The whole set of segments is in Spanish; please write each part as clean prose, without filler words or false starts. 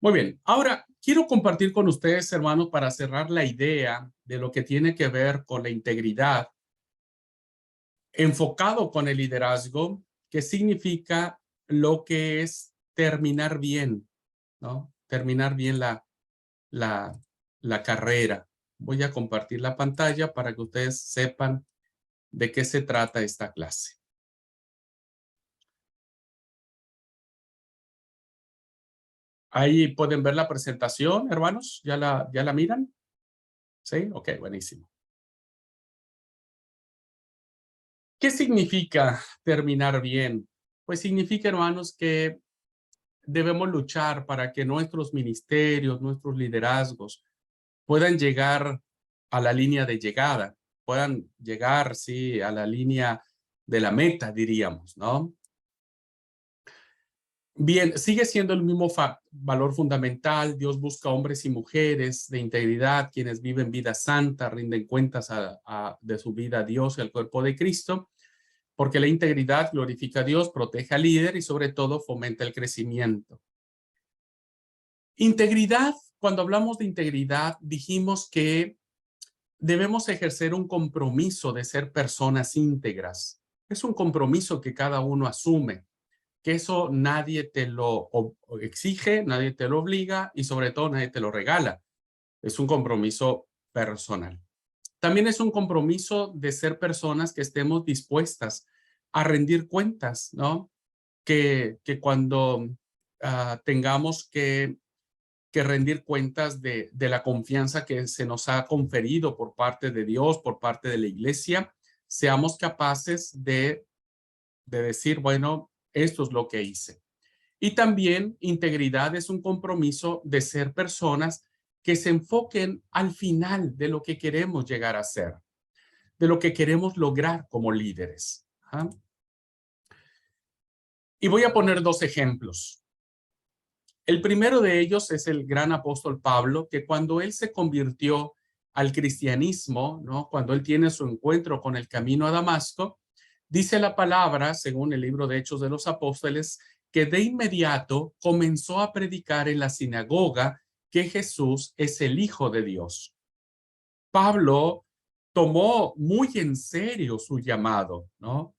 Muy bien, ahora quiero compartir con ustedes, hermanos, para cerrar la idea de lo que tiene que ver con la integridad, enfocado con el liderazgo, que significa lo que es terminar bien, ¿no? Terminar bien la, la carrera. Voy a compartir la pantalla para que ustedes sepan de qué se trata esta clase. Ahí pueden ver la presentación, hermanos. ¿Ya la miran? Sí, ok, buenísimo. ¿Qué significa terminar bien? Pues significa, hermanos, que debemos luchar para que nuestros ministerios, nuestros liderazgos puedan llegar a la línea de llegada, puedan llegar, sí, a la línea de la meta, diríamos, ¿no? Bien, sigue siendo el mismo valor fundamental. Dios busca hombres y mujeres de integridad, quienes viven vida santa, rinden cuentas de su vida a Dios y al cuerpo de Cristo, porque la integridad glorifica a Dios, protege al líder y sobre todo fomenta el crecimiento. Integridad, cuando hablamos de integridad, dijimos que debemos ejercer un compromiso de ser personas íntegras. Es un compromiso que cada uno asume, que eso nadie te lo exige, nadie te lo obliga y sobre todo nadie te lo regala. Es un compromiso personal. También es un compromiso de ser personas que estemos dispuestas a rendir cuentas, ¿no? Que cuando tengamos que rendir cuentas de la confianza que se nos ha conferido por parte de Dios, por parte de la iglesia, seamos capaces de decir, bueno, esto es lo que hice. Y también integridad es un compromiso de ser personas que se enfoquen al final de lo que queremos llegar a ser, de lo que queremos lograr como líderes. ¿Ah? Y voy a poner dos ejemplos. El primero de ellos es el gran apóstol Pablo, que cuando él se convirtió al cristianismo, ¿no? Cuando él tiene su encuentro con el camino a Damasco, dice la palabra, según el libro de Hechos de los Apóstoles, que de inmediato comenzó a predicar en la sinagoga que Jesús es el Hijo de Dios. Pablo tomó muy en serio su llamado, ¿no?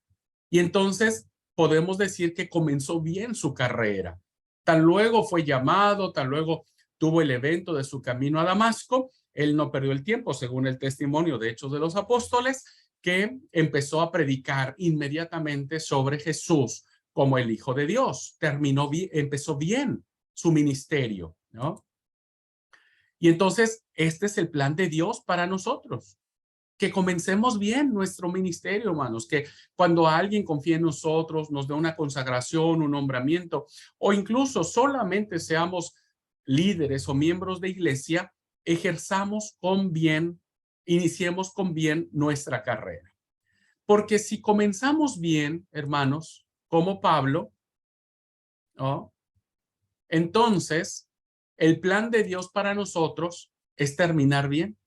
Y entonces podemos decir que comenzó bien su carrera. Tan luego fue llamado, tan luego tuvo el evento de su camino a Damasco, él no perdió el tiempo, según el testimonio de Hechos de los Apóstoles, que empezó a predicar inmediatamente sobre Jesús como el Hijo de Dios. Empezó bien su ministerio, ¿no? Y entonces este es el plan de Dios para nosotros. Que comencemos bien nuestro ministerio, hermanos, que cuando alguien confíe en nosotros, nos dé una consagración, un nombramiento, o incluso solamente seamos líderes o miembros de iglesia, ejerzamos con bien, iniciemos con bien nuestra carrera. Porque si comenzamos bien, hermanos, como Pablo, ¿no? Entonces el plan de Dios para nosotros es terminar bien.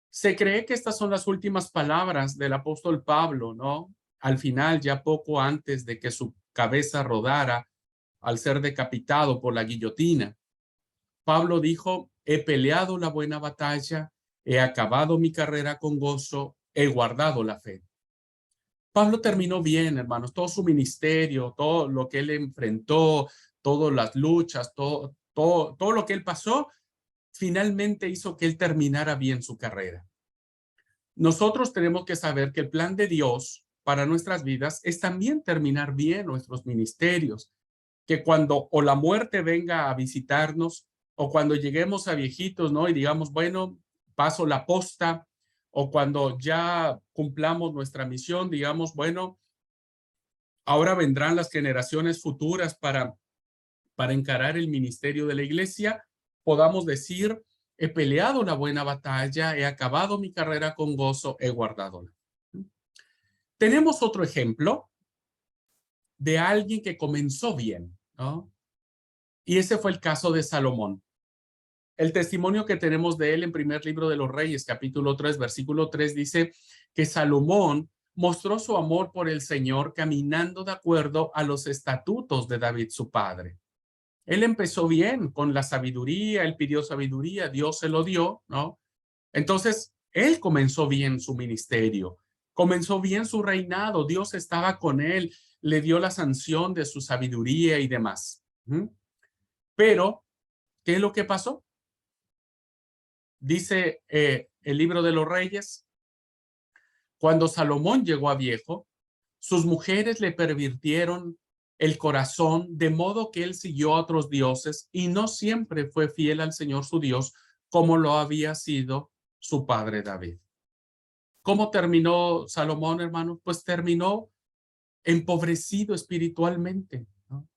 Se cree que estas son las últimas palabras del apóstol Pablo, ¿no? Al final, ya poco antes de que su cabeza rodara al ser decapitado por la guillotina, Pablo dijo, he peleado la buena batalla, he acabado mi carrera con gozo, he guardado la fe. Pablo terminó bien, hermanos, todo su ministerio, todo lo que él enfrentó, todas las luchas, todo lo que él pasó, finalmente hizo que él terminara bien su carrera. Nosotros tenemos que saber que el plan de Dios para nuestras vidas es también terminar bien nuestros ministerios, que cuando o la muerte venga a visitarnos o cuando lleguemos a viejitos, ¿no? Y digamos, bueno, paso la posta, o cuando ya cumplamos nuestra misión, digamos, bueno, ahora vendrán las generaciones futuras para encarar el ministerio de la iglesia, podamos decir, he peleado la buena batalla, he acabado mi carrera con gozo, he guardado. Tenemos otro ejemplo de alguien que comenzó bien, ¿no? Y ese fue el caso de Salomón. El testimonio que tenemos de él en primer libro de los Reyes, capítulo 3, versículo 3, dice que Salomón mostró su amor por el Señor caminando de acuerdo a los estatutos de David, su padre. Él empezó bien con la sabiduría, él pidió sabiduría, Dios se lo dio, ¿no? Entonces, él comenzó bien su ministerio, comenzó bien su reinado, Dios estaba con él, le dio la sanción de su sabiduría y demás. Pero, ¿qué es lo que pasó? Dice el libro de los Reyes, cuando Salomón llegó a viejo, sus mujeres le pervirtieron el corazón, de modo que él siguió a otros dioses y no siempre fue fiel al Señor su Dios, como lo había sido su padre David. ¿Cómo terminó Salomón, hermano? Pues terminó empobrecido espiritualmente, ¿no?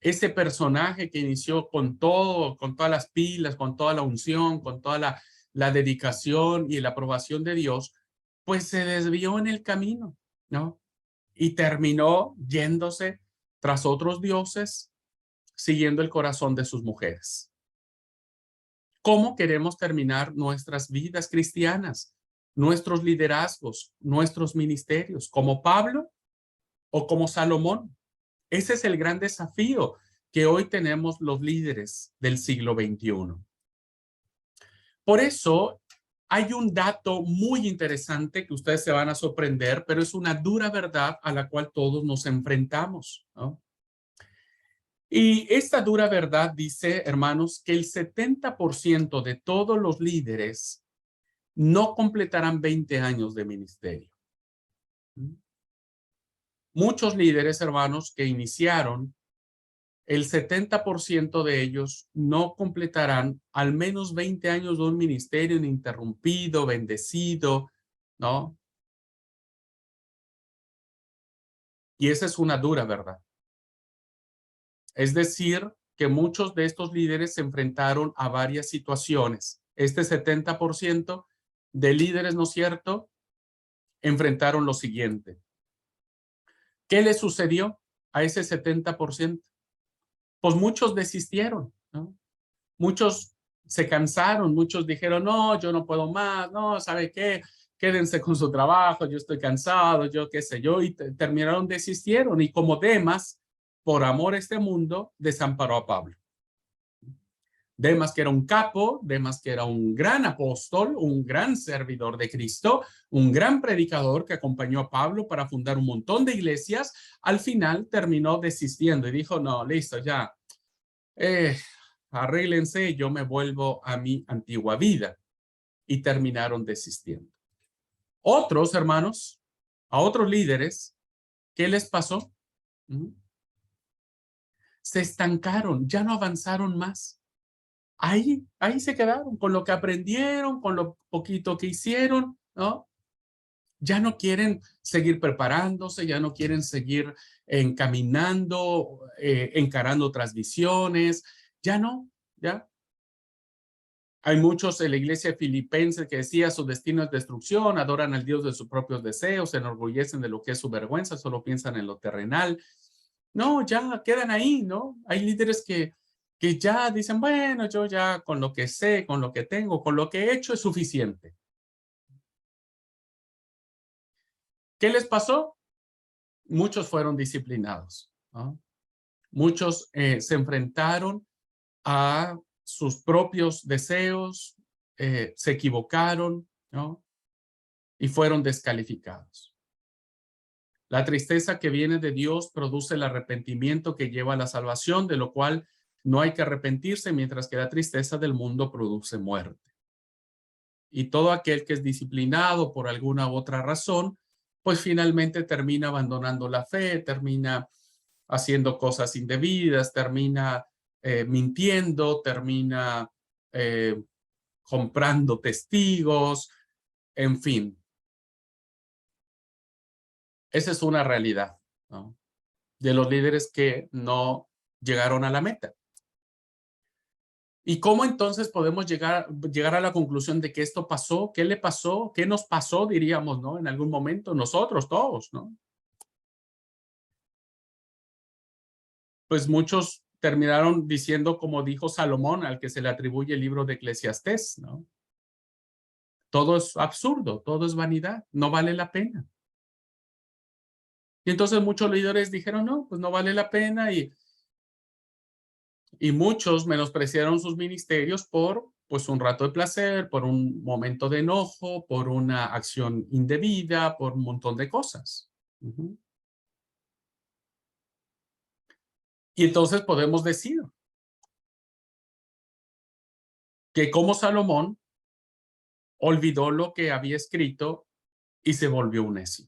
Ese personaje que inició con todo, con todas las pilas, con toda la unción, con toda la dedicación y la aprobación de Dios, pues se desvió en el camino, ¿no? Y terminó yéndose tras otros dioses, siguiendo el corazón de sus mujeres. ¿Cómo queremos terminar nuestras vidas cristianas, nuestros liderazgos, nuestros ministerios? ¿Como Pablo o como Salomón? Ese es el gran desafío que hoy tenemos los líderes del siglo XXI. Por eso hay un dato muy interesante que ustedes se van a sorprender, pero es una dura verdad a la cual todos nos enfrentamos, ¿no? Y esta dura verdad dice, hermanos, que el 70% de todos los líderes no completarán 20 años de ministerio. Muchos líderes, hermanos, que iniciaron, el 70% de ellos no completarán al menos 20 años de un ministerio ininterrumpido, bendecido, ¿no? Y esa es una dura verdad. Es decir, que muchos de estos líderes se enfrentaron a varias situaciones. Este 70% de líderes, ¿no es cierto?, enfrentaron lo siguiente. ¿Qué le sucedió a ese 70%? Pues muchos desistieron, ¿no? Muchos se cansaron, muchos dijeron, no, yo no puedo más, no, ¿sabe qué? Quédense con su trabajo, yo estoy cansado, yo qué sé yo, y terminaron, desistieron. Y como Demas, por amor a este mundo, desamparó a Pablo. Demas, que era un capo, Demas, que era un gran apóstol, un gran servidor de Cristo, un gran predicador que acompañó a Pablo para fundar un montón de iglesias, al final terminó desistiendo y dijo, no, listo, ya, arréglense, yo me vuelvo a mi antigua vida. Y terminaron desistiendo. Otros, hermanos, a otros líderes, ¿qué les pasó? Se estancaron, ya no avanzaron más. Ahí se quedaron con lo que aprendieron, con lo poquito que hicieron, ¿no? Ya no quieren seguir preparándose, ya no quieren seguir encaminando, encarando otras visiones, ya no, ya. Hay muchos en la iglesia filipense que decía su destino es destrucción, adoran al Dios de sus propios deseos, se enorgullecen de lo que es su vergüenza, solo piensan en lo terrenal. No, ya quedan ahí, ¿no? Hay líderes que ya dicen, bueno, yo ya con lo que sé, con lo que tengo, con lo que he hecho es suficiente. ¿Qué les pasó? Muchos fueron disciplinados, ¿no? Muchos se enfrentaron a sus propios deseos, se equivocaron, ¿no? Y fueron descalificados. La tristeza que viene de Dios produce el arrepentimiento que lleva a la salvación, de lo cual no hay que arrepentirse, mientras que la tristeza del mundo produce muerte. Y todo aquel que es disciplinado por alguna u otra razón, pues finalmente termina abandonando la fe, termina haciendo cosas indebidas, termina mintiendo, termina eh, comprando testigos, en fin. Esa es una realidad, ¿no?, de los líderes que no llegaron a la meta. ¿Y cómo entonces podemos llegar a la conclusión de que esto pasó? ¿Qué le pasó? ¿Qué nos pasó, diríamos, ¿no?, en algún momento? Nosotros todos, ¿no? Pues muchos terminaron diciendo, como dijo Salomón, al que se le atribuye el libro de Eclesiastés, ¿no? Todo es absurdo, todo es vanidad, no vale la pena. Y entonces muchos líderes dijeron, no, pues no vale la pena, y Y muchos menospreciaron sus ministerios por, pues, un rato de placer, por un momento de enojo, por una acción indebida, por un montón de cosas. Ujú. Y entonces podemos decir que como Salomón olvidó lo que había escrito y se volvió un necio.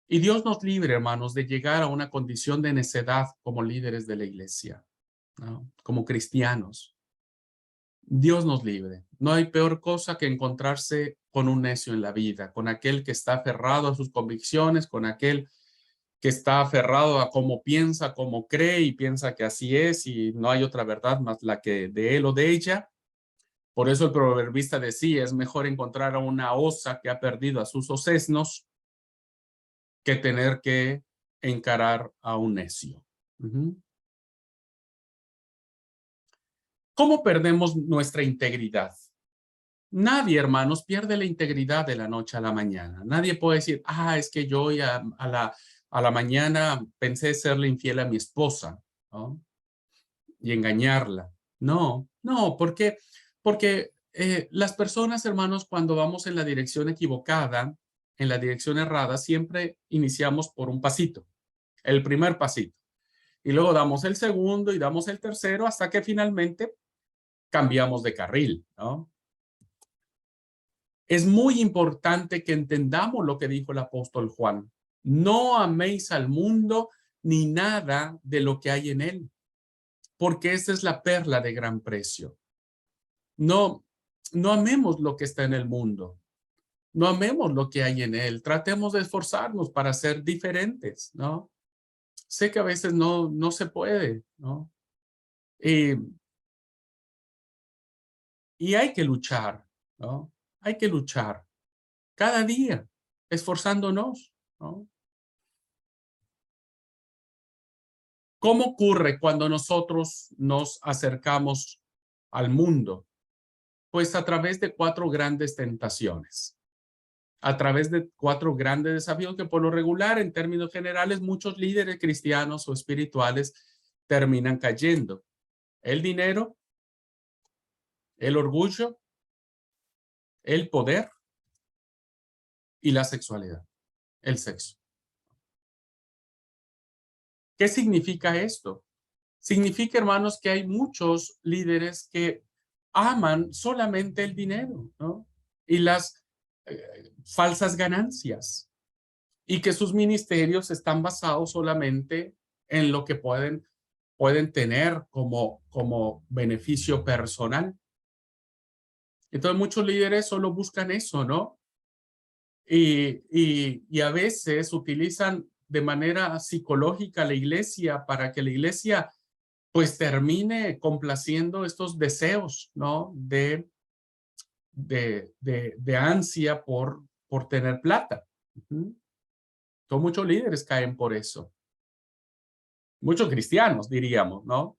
Y Dios nos libre, hermanos, de llegar a una condición de necedad como líderes de la iglesia, ¿no? Como cristianos. Dios nos libre. No hay peor cosa que encontrarse con un necio en la vida, con aquel que está aferrado a sus convicciones, con aquel que está aferrado a cómo piensa, cómo cree y piensa que así es y no hay otra verdad más la que de él o de ella. Por eso el proverbista decía, es mejor encontrar a una osa que ha perdido a sus osesnos que tener que encarar a un necio. Ujú. ¿Cómo perdemos nuestra integridad? Nadie, hermanos, pierde la integridad de la noche a la mañana. Nadie puede decir, es que yo hoy a la mañana pensé serle infiel a mi esposa, ¿no? Y engañarla. No, no, porque las personas, hermanos, cuando vamos en la dirección equivocada, en la dirección errada, siempre iniciamos por un pasito, el primer pasito. Y luego damos el segundo y damos el tercero hasta que finalmente cambiamos de carril, ¿no? Es muy importante que entendamos lo que dijo el apóstol Juan. No améis al mundo ni nada de lo que hay en él, porque esa es la perla de gran precio. No, no amemos lo que está en el mundo. No amemos lo que hay en él. Tratemos de esforzarnos para ser diferentes, ¿no? Sé que a veces no se puede, ¿no? Y, y hay que luchar, ¿no? Hay que luchar cada día, esforzándonos, ¿no? ¿Cómo ocurre cuando nosotros nos acercamos al mundo? Pues a través de 4 grandes tentaciones, a través de 4 grandes desafíos que por lo regular, en términos generales, muchos líderes cristianos o espirituales terminan cayendo. El dinero, el orgullo, el poder y la sexualidad, el sexo. ¿Qué significa esto? Significa, hermanos, que hay muchos líderes que aman solamente el dinero, ¿no? Y las falsas ganancias, y que sus ministerios están basados solamente en lo que pueden tener como beneficio personal. Entonces muchos líderes solo buscan eso, ¿no? Y a veces utilizan de manera psicológica la iglesia para que la iglesia pues termine complaciendo estos deseos, ¿no? De ansia por tener plata. Ujú. Entonces, muchos líderes caen por eso. Muchos cristianos, diríamos, ¿no?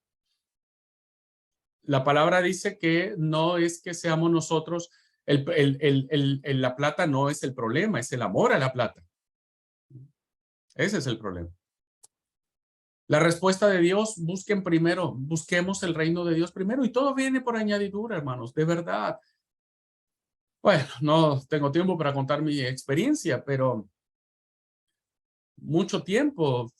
La palabra dice que no es que seamos nosotros, la plata no es el problema, es el amor a la plata. Ese es el problema. La respuesta de Dios, busquen primero, busquemos el reino de Dios primero y todo viene por añadidura, hermanos, de verdad. Bueno, no tengo tiempo para contar mi experiencia, pero mucho tiempo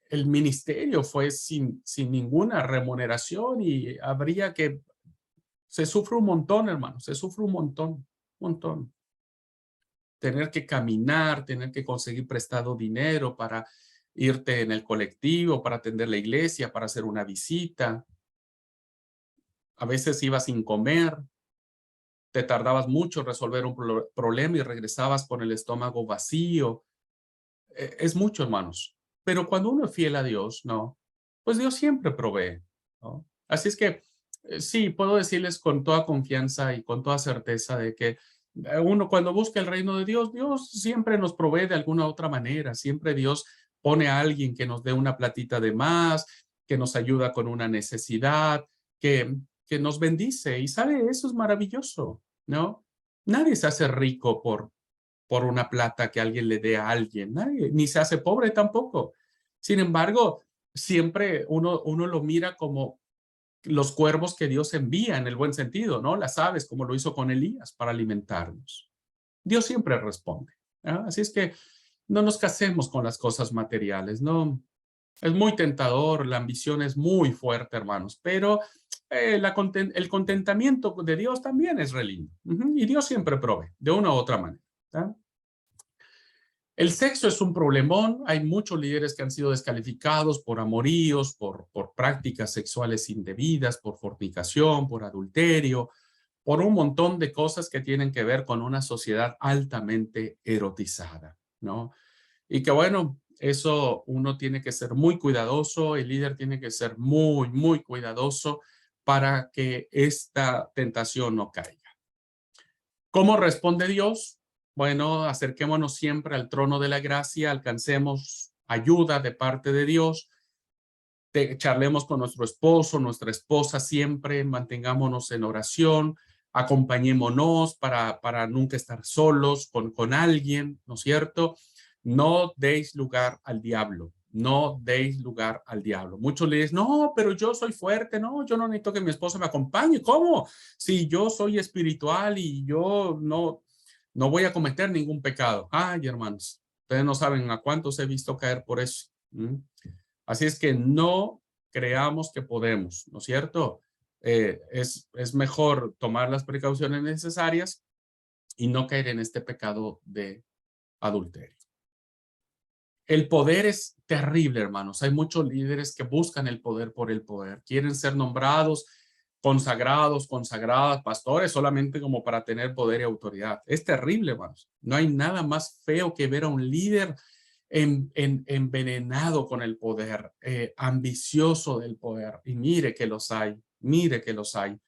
el ministerio fue sin ninguna remuneración y habría que, se sufre un montón, hermanos, se sufre un montón. Tener que caminar, tener que conseguir prestado dinero para irte en el colectivo, para atender la iglesia, para hacer una visita. A veces ibas sin comer, te tardabas mucho en resolver un problema y regresabas con el estómago vacío. Es mucho, hermanos. Pero cuando uno es fiel a Dios, ¿no? Pues Dios siempre provee, ¿no? Así es que sí, puedo decirles con toda confianza y con toda certeza de que uno cuando busca el reino de Dios, Dios siempre nos provee de alguna otra manera. Siempre Dios pone a alguien que nos dé una platita de más, que nos ayuda con una necesidad, que nos bendice. Y sabe, eso es maravilloso, ¿no? Nadie se hace rico por una plata que alguien le dé a alguien, nadie, ni se hace pobre tampoco. Sin embargo, siempre uno lo mira como los cuervos que Dios envía en el buen sentido, ¿no? Las aves, como lo hizo con Elías para alimentarnos. Dios siempre responde. ¿Ah? Así es que no nos casemos con las cosas materiales, ¿no? Es muy tentador, la ambición es muy fuerte, hermanos, pero el contentamiento de Dios también es re lindo. Y Dios siempre provee, de una u otra manera. ¿Ah? El sexo es un problemón. Hay muchos líderes que han sido descalificados por amoríos, por prácticas sexuales indebidas, por fornicación, por adulterio, por un montón de cosas que tienen que ver con una sociedad altamente erotizada, ¿no? Y que bueno, eso uno tiene que ser muy cuidadoso, el líder tiene que ser muy, muy cuidadoso para que esta tentación no caiga. ¿Cómo responde Dios? Bueno, acerquémonos siempre al trono de la gracia, alcancemos ayuda de parte de Dios, charlemos con nuestro esposo, nuestra esposa siempre, mantengámonos en oración, acompañémonos para nunca estar solos con alguien, ¿no es cierto? No deis lugar al diablo, no deis lugar al diablo. Muchos le dicen, no, pero yo soy fuerte, no, yo no necesito que mi esposa me acompañe. ¿Cómo? Si yo soy espiritual y yo no voy a cometer ningún pecado. Ay, hermanos, ustedes no saben a cuántos he visto caer por eso. Así es que no creamos que podemos, ¿no es cierto? Es mejor tomar las precauciones necesarias y no caer en este pecado de adulterio. El poder es terrible, hermanos. Hay muchos líderes que buscan el poder por el poder. Quieren ser nombrados, consagrados, consagradas, pastores, solamente como para tener poder y autoridad. Es terrible, hermanos. No hay nada más feo que ver a un líder envenenado con el poder, ambicioso del poder. Y mire que los hay, mire que los hay.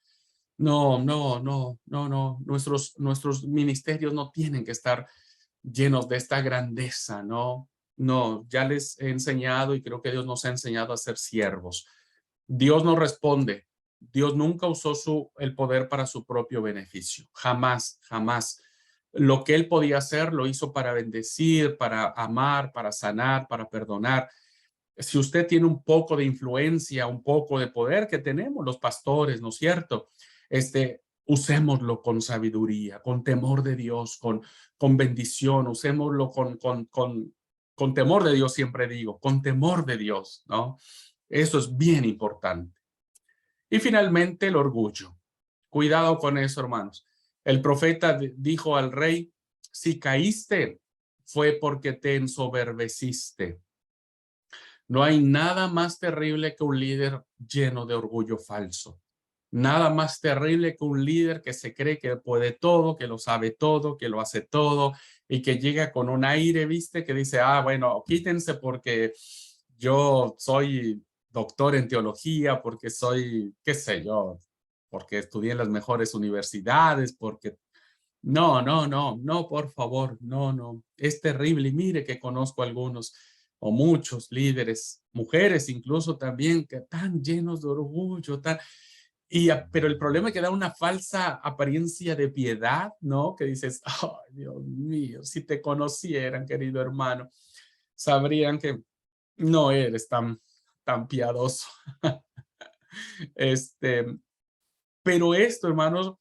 No, no, no, no, no. Nuestros ministerios no tienen que estar llenos de esta grandeza, ¿no? No, ya les he enseñado y creo que Dios nos ha enseñado a ser siervos. Dios no responde. Dios nunca usó el poder para su propio beneficio. Jamás, jamás. Lo que él podía hacer lo hizo para bendecir, para amar, para sanar, para perdonar. Si usted tiene un poco de influencia, un poco de poder que tenemos los pastores, ¿no es cierto? Usémoslo con sabiduría, con temor de Dios, con bendición, usémoslo con temor de Dios, siempre digo, con temor de Dios, ¿no? Eso es bien importante. Y finalmente el orgullo. Cuidado con eso, hermanos. El profeta dijo al rey, si caíste fue porque te ensoberbeciste. No hay nada más terrible que un líder lleno de orgullo falso. Nada más terrible que un líder que se cree que puede todo, que lo sabe todo, que lo hace todo y que llega con un aire, ¿viste? Que dice, bueno, quítense porque yo soy doctor en teología, porque soy, qué sé yo, porque estudié en las mejores universidades, porque... No, no, no, no, por favor, no, no. Es terrible y mire que conozco algunos o muchos líderes, mujeres incluso también, que están llenos de orgullo, pero el problema es que da una falsa apariencia de piedad, ¿no? Que dices, oh, Dios mío, si te conocieran, querido hermano, sabrían que no eres tan piadoso. Este, pero esto, hermanos,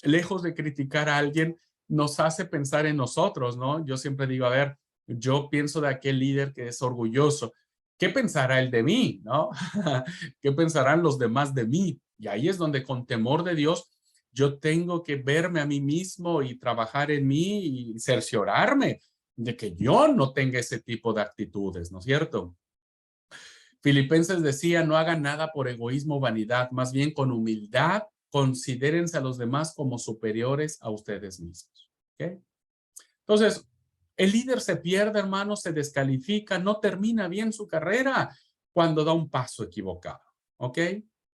lejos de criticar a alguien, nos hace pensar en nosotros, ¿no? Yo siempre digo, a ver, yo pienso de aquel líder que es orgulloso. ¿Qué pensará él de mí, no? ¿Qué pensarán los demás de mí? Y ahí es donde con temor de Dios yo tengo que verme a mí mismo y trabajar en mí y cerciorarme de que yo no tenga ese tipo de actitudes, ¿no es cierto? Filipenses decía, no hagan nada por egoísmo o vanidad, más bien con humildad, considérense a los demás como superiores a ustedes mismos. ¿Okay? Entonces, el líder se pierde, hermano, se descalifica, no termina bien su carrera cuando da un paso equivocado. ¿Ok?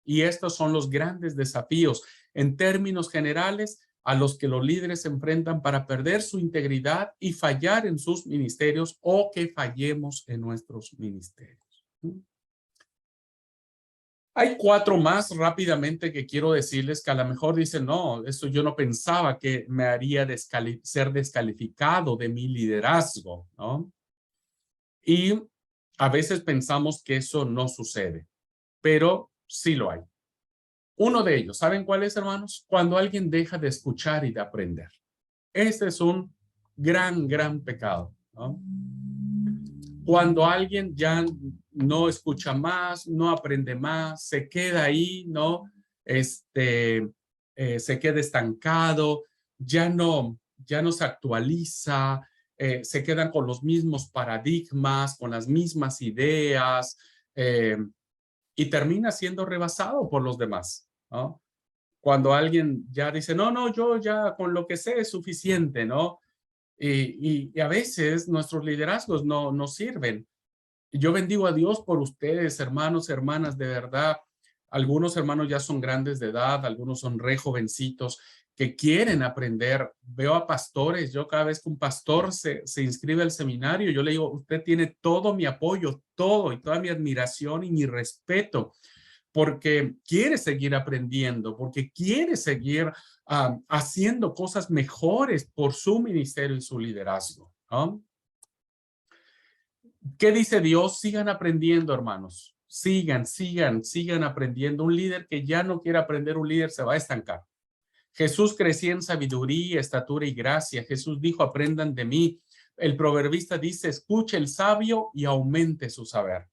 Y estos son los grandes desafíos en términos generales a los que los líderes se enfrentan para perder su integridad y fallar en sus ministerios o que fallemos en nuestros ministerios. Hay 4 más rápidamente que quiero decirles que a lo mejor dicen, no, eso yo no pensaba que me haría ser descalificado de mi liderazgo, ¿no? Y A veces pensamos que eso no sucede, pero sí lo hay. Uno de ellos, ¿saben cuál es, hermanos? Cuando alguien deja de escuchar y de aprender. Este es un gran pecado, ¿no? Cuando alguien ya no escucha más, no aprende más, se queda ahí, ¿no? Se queda estancado, ya no se actualiza, se quedan con los mismos paradigmas, con las mismas ideas, eh, y termina siendo rebasado por los demás, ¿no? Cuando alguien ya dice, no, yo ya con lo que sé es suficiente, ¿no? Y a veces nuestros liderazgos no sirven. Yo bendigo a Dios por ustedes, hermanos, hermanas, de verdad. Algunos hermanos ya son grandes de edad, algunos son re jovencitos que quieren aprender. Veo a pastores, yo cada vez que un pastor se inscribe al seminario, yo le digo, usted tiene todo mi apoyo, todo y toda mi admiración y mi respeto, porque quiere seguir aprendiendo, porque quiere seguir haciendo cosas mejores por su ministerio y su liderazgo, ¿no? ¿Qué dice Dios? Sigan aprendiendo, hermanos. Sigan aprendiendo. Un líder que ya no quiere aprender, un líder se va a estancar. Jesús crecía en sabiduría, estatura y gracia. Jesús dijo, aprendan de mí. El proverbista dice, escuche el sabio y aumente su saber.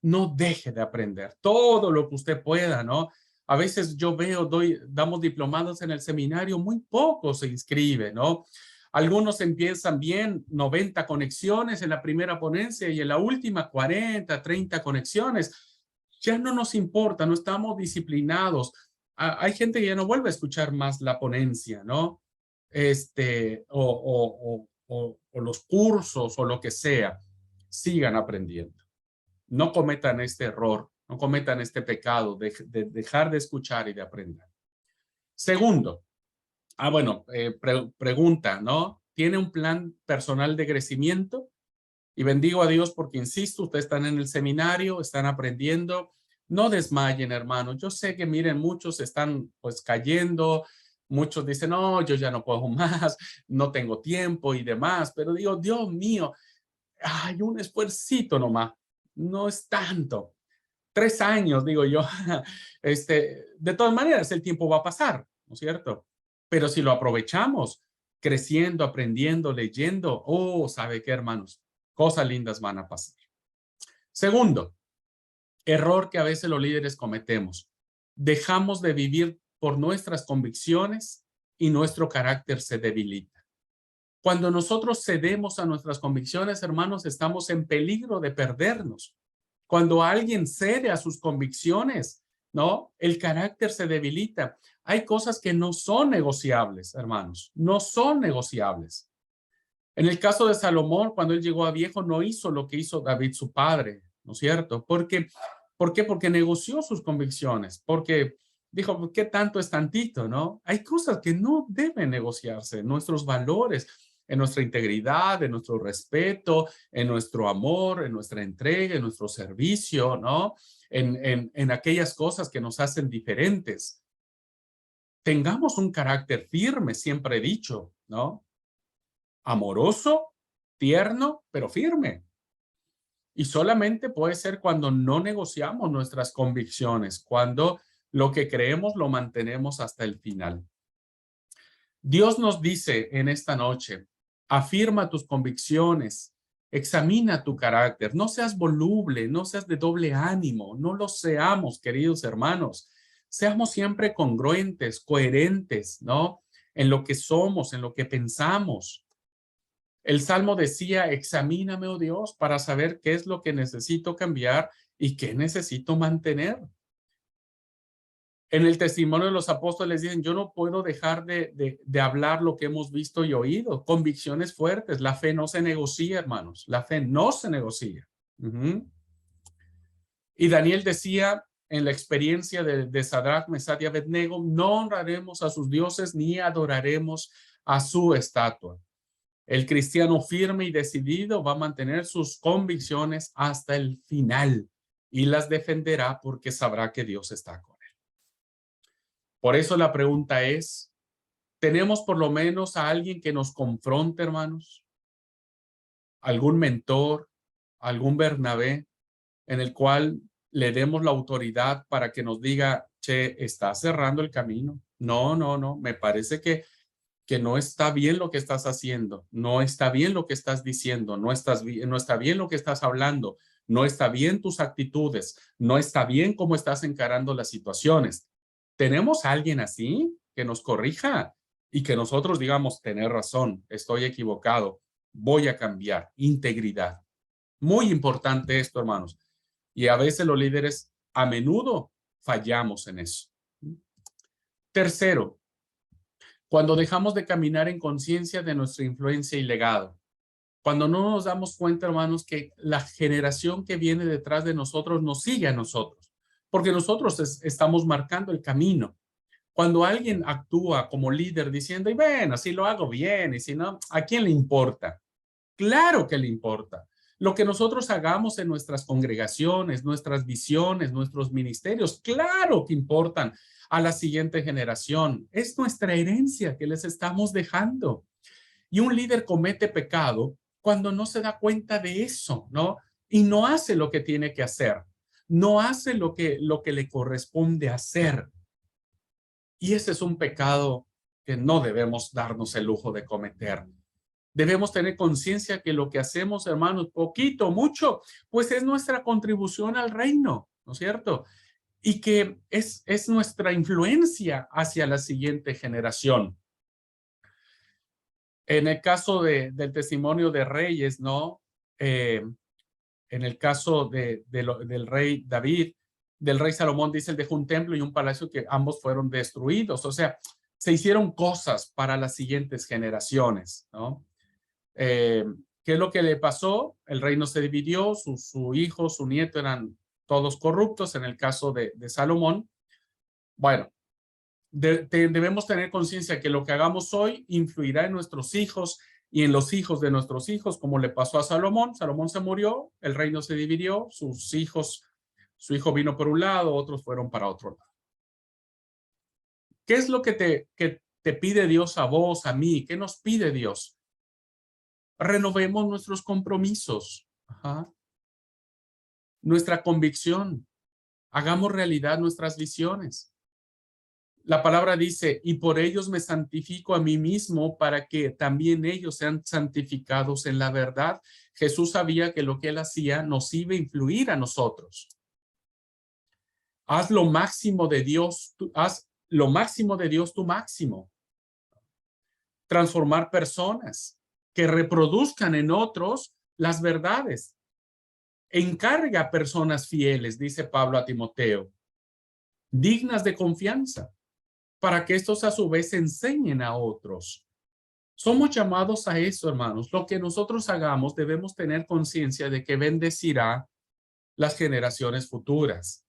No deje de aprender todo lo que usted pueda, ¿no? A veces yo veo, damos diplomados en el seminario, muy pocos se inscriben, ¿no? Algunos empiezan bien, 90 conexiones en la primera ponencia y en la última 40, 30 conexiones. Ya no nos importa, no estamos disciplinados. Hay gente que ya no vuelve a escuchar más la ponencia, ¿no? O los cursos o lo que sea. Sigan aprendiendo. No cometan este error, no cometan este pecado de dejar de escuchar y de aprender. Segundo, pregunta, ¿no? ¿Tiene un plan personal de crecimiento? Y bendigo a Dios porque, insisto, ustedes están en el seminario, están aprendiendo. No desmayen, hermanos. Yo sé que, miren, muchos están pues cayendo, muchos dicen, no, yo ya no puedo más, no tengo tiempo y demás, pero digo, Dios mío, hay un esfuercito nomás, no es tanto. 3 años, digo yo, de todas maneras el tiempo va a pasar, ¿no es cierto? Pero si lo aprovechamos, creciendo, aprendiendo, leyendo, ¿sabe qué, hermanos? Cosas lindas van a pasar. Segundo, error que a veces los líderes cometemos. Dejamos de vivir por nuestras convicciones y nuestro carácter se debilita. Cuando nosotros cedemos a nuestras convicciones, hermanos, estamos en peligro de perdernos. Cuando alguien cede a sus convicciones, ¿no? El carácter se debilita. Hay cosas que no son negociables, hermanos, no son negociables. En el caso de Salomón, cuando él llegó a viejo, no hizo lo que hizo David, su padre, ¿no es cierto? ¿Por qué? Porque negoció sus convicciones, porque dijo, ¿qué tanto es tantito, no? Hay cosas que no deben negociarse, nuestros valores, en nuestra integridad, en nuestro respeto, en nuestro amor, en nuestra entrega, en nuestro servicio, ¿no? En aquellas cosas que nos hacen diferentes. Tengamos un carácter firme, siempre he dicho, ¿no? Amoroso, tierno, pero firme. Y solamente puede ser cuando no negociamos nuestras convicciones, cuando lo que creemos lo mantenemos hasta el final. Dios nos dice en esta noche, afirma tus convicciones, examina tu carácter, no seas voluble, no seas de doble ánimo, no lo seamos, queridos hermanos. Seamos siempre congruentes, coherentes, ¿no? En lo que somos, en lo que pensamos. El Salmo decía, examíname, oh Dios, para saber qué es lo que necesito cambiar y qué necesito mantener. En el testimonio de los apóstoles dicen, yo no puedo dejar de hablar lo que hemos visto y oído. Convicciones fuertes. La fe no se negocia, hermanos. La fe no se negocia. Y Daniel decía en la experiencia de Sadrach, Mesach y Abednego, no honraremos a sus dioses ni adoraremos a su estatua. El cristiano firme y decidido va a mantener sus convicciones hasta el final y las defenderá porque sabrá que Dios está con él. Por eso la pregunta es, ¿tenemos por lo menos a alguien que nos confronte, hermanos? ¿Algún mentor? algún Bernabé en el cual le demos la autoridad para que nos diga, che, está cerrando el camino. No, no, no, me parece que no está bien lo que estás haciendo, no está bien lo que estás diciendo, no está bien lo que estás hablando, no está bien tus actitudes, no está bien cómo estás encarando las situaciones. ¿Tenemos a alguien así que nos corrija y que nosotros digamos, tener razón, estoy equivocado, voy a cambiar? Integridad. Muy importante esto, hermanos. Y a veces los líderes, a menudo, fallamos en eso. Tercero, cuando dejamos de caminar en conciencia de nuestra influencia y legado. Cuando no nos damos cuenta, hermanos, que la generación que viene detrás de nosotros nos sigue a nosotros, porque nosotros estamos marcando el camino. Cuando alguien actúa como líder diciendo, y bueno, si lo hago bien, y si no, ¿a quién le importa? Claro que le importa. Lo que nosotros hagamos en nuestras congregaciones, nuestras visiones, nuestros ministerios, claro que importan a la siguiente generación. Es nuestra herencia que les estamos dejando. Y un líder comete pecado cuando no se da cuenta de eso, ¿no? Y no hace lo que tiene que hacer. No hace lo que le corresponde hacer. Y ese es un pecado que no debemos darnos el lujo de cometer. Debemos tener conciencia que lo que hacemos, hermanos, poquito, mucho, pues es nuestra contribución al reino, ¿no es cierto? Y que es nuestra influencia hacia la siguiente generación. En el caso del testimonio de reyes, ¿no? En el caso del rey David, del rey Salomón, dice, él dejó un templo y un palacio que ambos fueron destruidos. O sea, se hicieron cosas para las siguientes generaciones, ¿no? ¿Qué es lo que le pasó? El reino se dividió, su hijo, su nieto eran todos corruptos. En el caso de Salomón, bueno, debemos tener conciencia que lo que hagamos hoy influirá en nuestros hijos y en los hijos de nuestros hijos, como le pasó a Salomón. Salomón se murió, el reino se dividió, sus hijos, su hijo vino por un lado, otros fueron para otro lado. ¿Qué es lo que te pide Dios a vos, a mí? ¿Qué nos pide Dios? Renovemos nuestros compromisos, nuestra convicción, hagamos realidad nuestras visiones. La palabra dice, y por ellos me santifico a mí mismo para que también ellos sean santificados en la verdad. Jesús sabía que lo que él hacía nos iba a influir a nosotros. Haz lo máximo de Dios, haz lo máximo de Dios tu máximo. Transformar personas que reproduzcan en otros las verdades. Encarga a personas fieles, dice Pablo a Timoteo, dignas de confianza, para que estos a su vez enseñen a otros. Somos llamados a eso, hermanos. Lo que nosotros hagamos debemos tener conciencia de que bendecirá las generaciones futuras.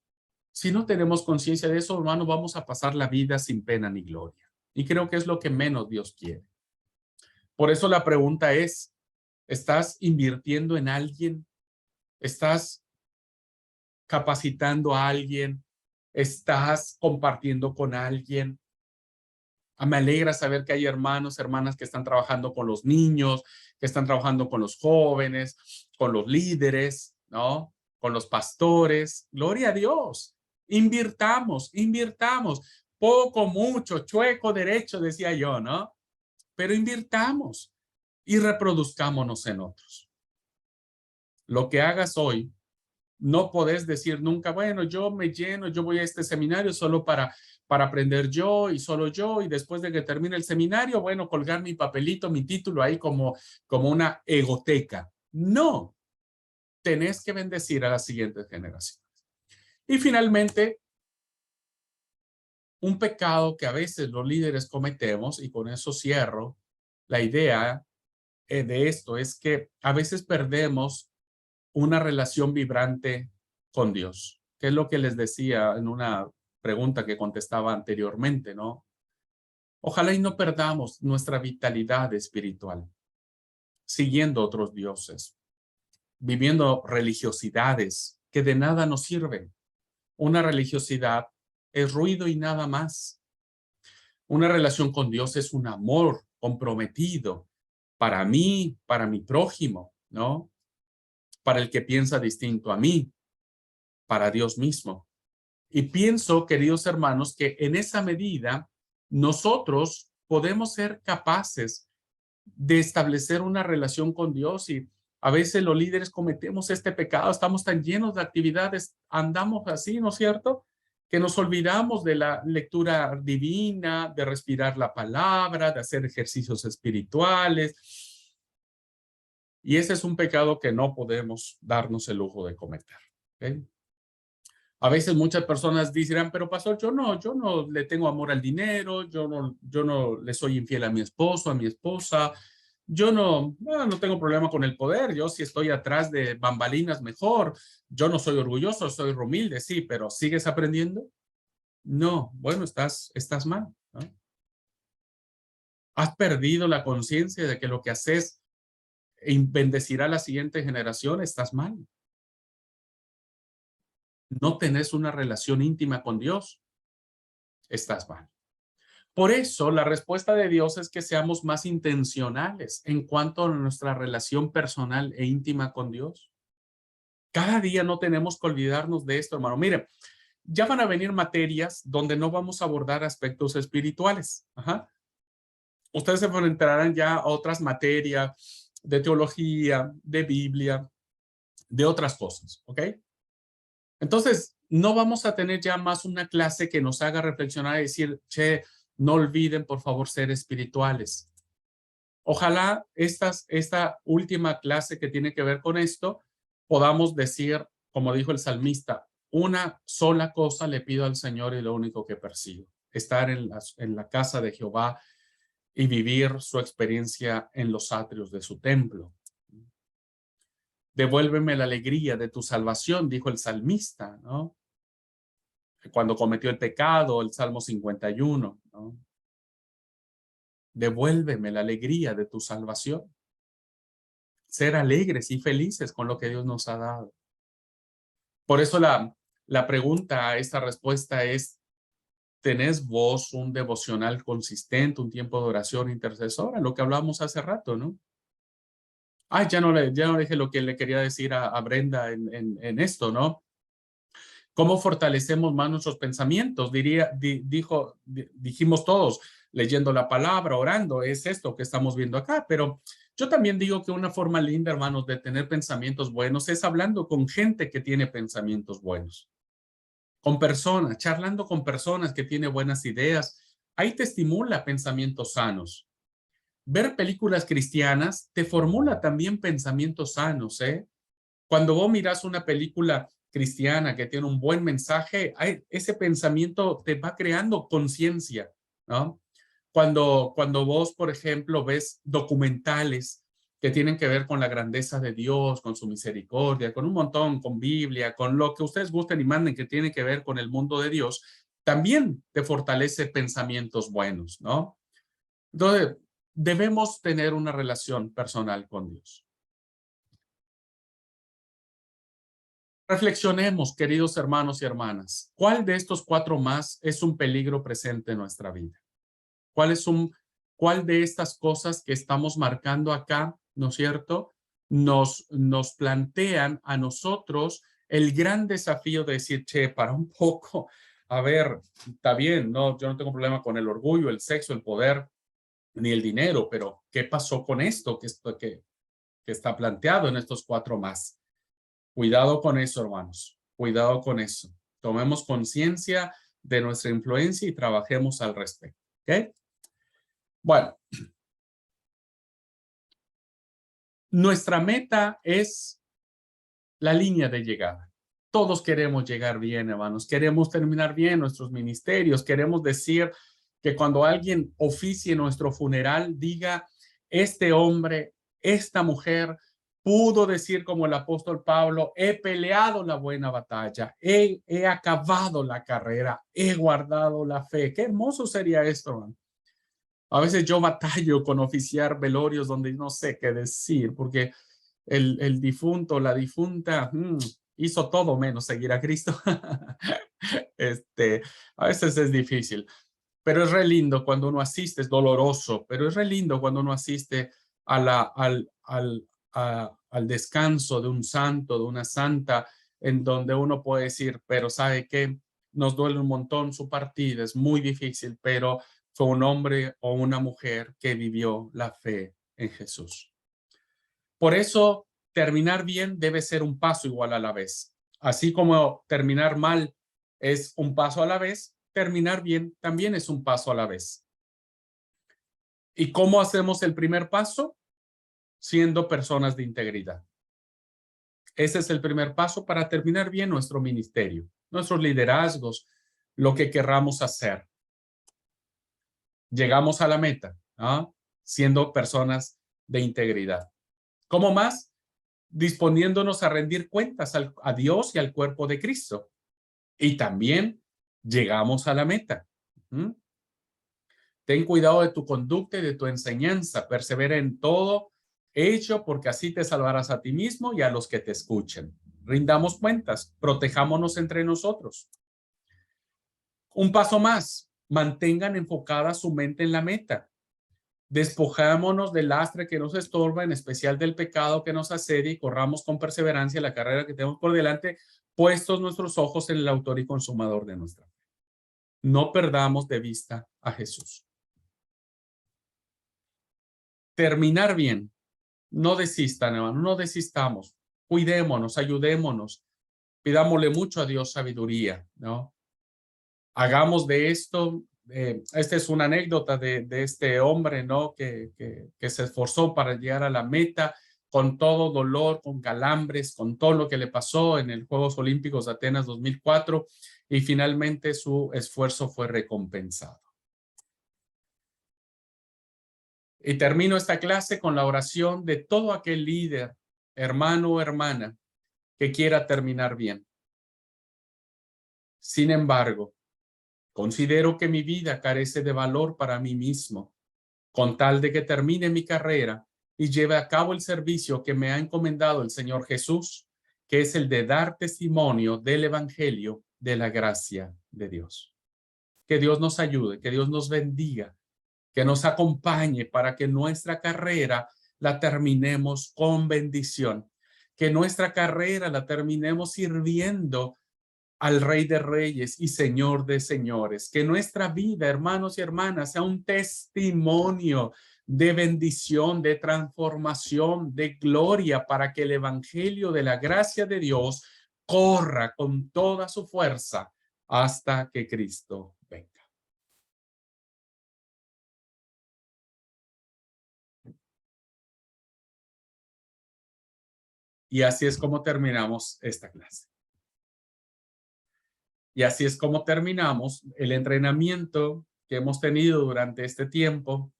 Si no tenemos conciencia de eso, hermanos, vamos a pasar la vida sin pena ni gloria. Y creo que es lo que menos Dios quiere. Por eso la pregunta es, ¿estás invirtiendo en alguien? ¿Estás capacitando a alguien? ¿Estás compartiendo con alguien? Me alegra saber que hay hermanos, hermanas que están trabajando con los niños, que están trabajando con los jóvenes, con los líderes, ¿no? Con los pastores. Gloria a Dios. Invirtamos, invirtamos. Poco, mucho, chueco, derecho, decía yo, ¿no? Pero invirtamos y reproduzcámonos en otros. Lo que hagas hoy, no podés decir nunca, bueno, yo me lleno, yo voy a este seminario solo para aprender yo y solo yo, y después de que termine el seminario, bueno, colgar mi papelito, mi título ahí como una egoteca. No, tenés que bendecir a las siguientes generaciones. Y finalmente, un pecado que a veces los líderes cometemos, y con eso cierro, la idea de esto es que a veces perdemos una relación vibrante con Dios, que es lo que les decía en una pregunta que contestaba anteriormente, ¿no? Ojalá y no perdamos nuestra vitalidad espiritual, siguiendo otros dioses, viviendo religiosidades que de nada nos sirven. Una religiosidad es ruido y nada más. Una relación con Dios es un amor comprometido para mí, para mi prójimo, ¿no? para el que piensa distinto a mí, para Dios mismo. Y pienso, queridos hermanos, que en esa medida nosotros podemos ser capaces de establecer una relación con Dios. Y a veces los líderes cometemos este pecado, estamos tan llenos de actividades, andamos así, ¿no es cierto?, que nos olvidamos de la lectura divina, de respirar la palabra, de hacer ejercicios espirituales. Y ese es un pecado que no podemos darnos el lujo de cometer. ¿Okay? A veces muchas personas dirán, pero pastor, yo no le tengo amor al dinero, yo no le soy infiel a mi esposo, a mi esposa, yo no tengo problema con el poder, yo si estoy atrás de bambalinas mejor, yo no soy orgulloso, soy humilde, sí, pero ¿sigues aprendiendo? No, bueno, estás mal, ¿no? Has perdido la conciencia de que lo que haces bendecirá a la siguiente generación, estás mal. No tenés una relación íntima con Dios, estás mal. Por eso la respuesta de Dios es que seamos más intencionales en cuanto a nuestra relación personal e íntima con Dios. Cada día no tenemos que olvidarnos de esto, hermano. Miren, ya van a venir materias donde no vamos a abordar aspectos espirituales. Ajá. Ustedes se enfrentarán ya a otras materias de teología, de Biblia, de otras cosas, ¿ok? Entonces, no vamos a tener ya más una clase que nos haga reflexionar y decir, che, no olviden, por favor, ser espirituales. Ojalá esta última clase que tiene que ver con esto, podamos decir, como dijo el salmista, una sola cosa le pido al Señor y lo único que persigo, estar en la casa de Jehová y vivir su experiencia en los atrios de su templo. Devuélveme la alegría de tu salvación, dijo el salmista, ¿no? Cuando cometió el pecado, el Salmo 51, ¿no? Devuélveme la alegría de tu salvación. Ser alegres y felices con lo que Dios nos ha dado. Por eso la pregunta a esta respuesta es, ¿tenés vos un devocional consistente, un tiempo de oración intercesora? Lo que hablábamos hace rato, ¿no? Ay, ya no dije lo que le quería decir a Brenda en esto, ¿no? ¿Cómo fortalecemos más nuestros pensamientos? Dijimos todos, leyendo la palabra, orando, es esto que estamos viendo acá, pero yo también digo que una forma linda, hermanos, de tener pensamientos buenos es hablando con gente que tiene pensamientos buenos, con personas, charlando con personas que tienen buenas ideas. Ahí te estimula pensamientos sanos. Ver películas cristianas te formula también pensamientos sanos, ¿eh? Cuando vos miras una película cristiana que tiene un buen mensaje, ese pensamiento te va creando conciencia, ¿no? Cuando vos, por ejemplo, ves documentales que tienen que ver con la grandeza de Dios, con su misericordia, con un montón, con Biblia, con lo que ustedes gusten y manden que tiene que ver con el mundo de Dios, también te fortalece pensamientos buenos, ¿no? Entonces, debemos tener una relación personal con Dios. Reflexionemos, queridos hermanos y hermanas, ¿cuál de estos cuatro más es un peligro presente en nuestra vida? ¿Cuál de estas cosas que estamos marcando acá, ¿no es cierto?, nos plantean a nosotros el gran desafío de decir, che, para un poco, a ver, está bien, no, yo no tengo problema con el orgullo, el sexo, el poder, ni el dinero, pero ¿qué pasó con esto que está planteado en estos cuatro más? Cuidado con eso, hermanos. Cuidado con eso. Tomemos conciencia de nuestra influencia y trabajemos al respecto. ¿Ok? Bueno, nuestra meta es la línea de llegada. Todos queremos llegar bien, hermanos. Queremos terminar bien nuestros ministerios. Queremos decir que cuando alguien oficie nuestro funeral, diga, este hombre, esta mujer, pudo decir como el apóstol Pablo, he peleado la buena batalla, he acabado la carrera, he guardado la fe. Qué hermoso sería esto, hermano. A veces yo batallo con oficiar velorios donde no sé qué decir, porque el difunto, la difunta, hizo todo menos seguir a Cristo. A veces es difícil, pero es re lindo cuando uno asiste, es doloroso, pero es re lindo cuando uno asiste a al descanso de un santo, de una santa, en donde uno puede decir, pero ¿sabe qué? Nos duele un montón su partida, es muy difícil, pero fue un hombre o una mujer que vivió la fe en Jesús. Por eso, terminar bien debe ser un paso igual a la vez. Así como terminar mal es un paso a la vez, terminar bien también es un paso a la vez. ¿Y cómo hacemos el primer paso? Siendo personas de integridad. Ese es el primer paso para terminar bien nuestro ministerio, nuestros liderazgos, lo que querramos hacer. Llegamos a la meta, ¿no? Siendo personas de integridad. ¿Cómo más? Disponiéndonos a rendir cuentas a Dios y al cuerpo de Cristo. Y también llegamos a la meta. Ten cuidado de tu conducta y de tu enseñanza. Persevera en todo hecho, porque así te salvarás a ti mismo y a los que te escuchen. Rindamos cuentas, protejámonos entre nosotros. Un paso más, mantengan enfocada su mente en la meta. Despojámonos del lastre que nos estorba, en especial del pecado que nos asedia, y corramos con perseverancia la carrera que tenemos por delante, puestos nuestros ojos en el autor y consumador de nuestra fe. No perdamos de vista a Jesús. Terminar bien. No desistan, hermano, no desistamos. Cuidémonos, ayudémonos. Pidámosle mucho a Dios sabiduría, ¿no? Hagamos de esto, esta es una anécdota de este hombre, ¿no? Que se esforzó para llegar a la meta con todo dolor, con calambres, con todo lo que le pasó en el Juegos Olímpicos de Atenas 2004, y finalmente su esfuerzo fue recompensado. Y termino esta clase con la oración de todo aquel líder, hermano o hermana, que quiera terminar bien. Sin embargo, considero que mi vida carece de valor para mí mismo, con tal de que termine mi carrera y lleve a cabo el servicio que me ha encomendado el Señor Jesús, que es el de dar testimonio del Evangelio de la gracia de Dios. Que Dios nos ayude, que Dios nos bendiga, que nos acompañe para que nuestra carrera la terminemos con bendición, que nuestra carrera la terminemos sirviendo al Rey de Reyes y Señor de Señores. Que nuestra vida, hermanos y hermanas, sea un testimonio de bendición, de transformación, de gloria, para que el Evangelio de la gracia de Dios corra con toda su fuerza hasta que Cristo venga. Y así es como terminamos esta clase. Y así es como terminamos el entrenamiento que hemos tenido durante este tiempo,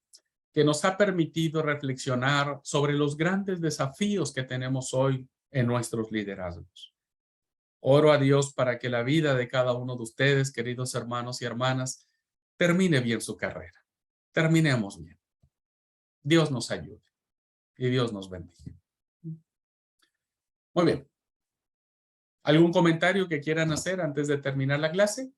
que nos ha permitido reflexionar sobre los grandes desafíos que tenemos hoy en nuestros liderazgos. Oro a Dios para que la vida de cada uno de ustedes, queridos hermanos y hermanas, termine bien su carrera. Terminemos bien. Dios nos ayude y Dios nos bendiga. Muy bien. ¿Algún comentario que quieran hacer antes de terminar la clase?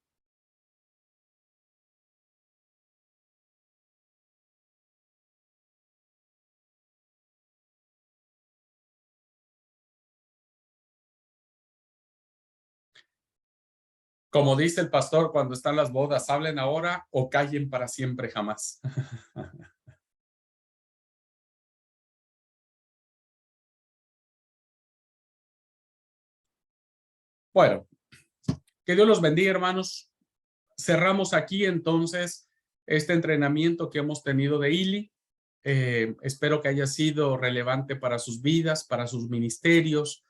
Como dice el pastor cuando están las bodas, hablen ahora o callen para siempre jamás. Bueno, que Dios los bendiga, hermanos. Cerramos aquí entonces este entrenamiento que hemos tenido de ILI. Espero que haya sido relevante para sus vidas, para sus ministerios,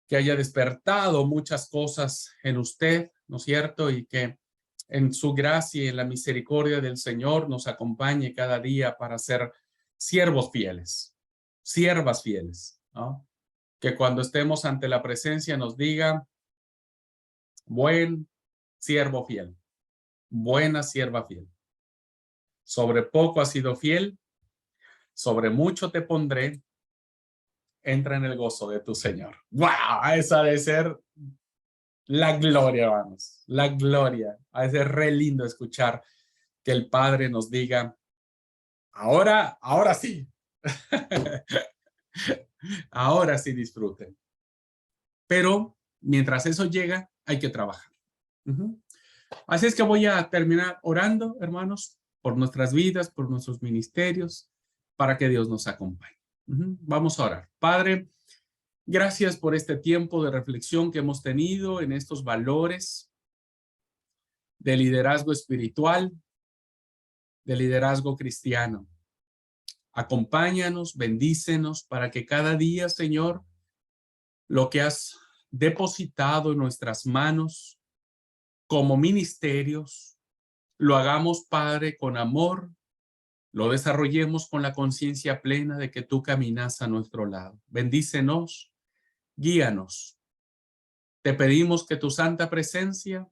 que haya despertado muchas cosas en usted, ¿no es cierto? Y que en su gracia y en la misericordia del Señor nos acompañe cada día para ser siervos fieles, siervas fieles, ¿no? Que cuando estemos ante la presencia nos diga, buen siervo fiel, buena sierva fiel. Sobre poco has sido fiel, sobre mucho te pondré, entra en el gozo de tu Señor. ¡Wow! Esa debe ser la gloria, vamos, la gloria. Ha de ser re lindo escuchar que el Padre nos diga, ahora sí. Ahora sí disfruten. Pero mientras eso llega, hay que trabajar. Ujú. Así es que voy a terminar orando, hermanos, por nuestras vidas, por nuestros ministerios, para que Dios nos acompañe. Ujú. Vamos a orar. Padre, gracias por este tiempo de reflexión que hemos tenido en estos valores de liderazgo espiritual, de liderazgo cristiano. Acompáñanos, bendícenos para que cada día, Señor, lo que has depositado en nuestras manos como ministerios, lo hagamos, Padre, con amor, lo desarrollemos con la conciencia plena de que tú caminas a nuestro lado. Bendícenos, guíanos. Te pedimos que tu santa presencia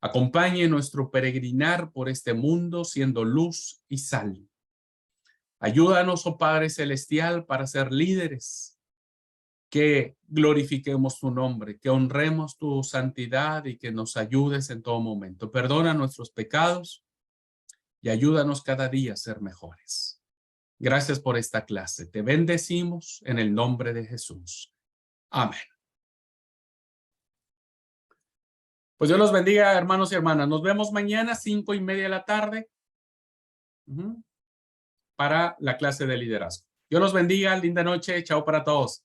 acompañe nuestro peregrinar por este mundo siendo luz y sal. Ayúdanos, oh Padre Celestial, para ser líderes, que glorifiquemos tu nombre, que honremos tu santidad y que nos ayudes en todo momento. Perdona nuestros pecados y ayúdanos cada día a ser mejores. Gracias por esta clase. Te bendecimos en el nombre de Jesús. Amén. Pues Dios los bendiga, hermanos y hermanas. Nos vemos mañana, 5:30 de la tarde, para la clase de liderazgo. Dios los bendiga. Linda noche. Chao para todos.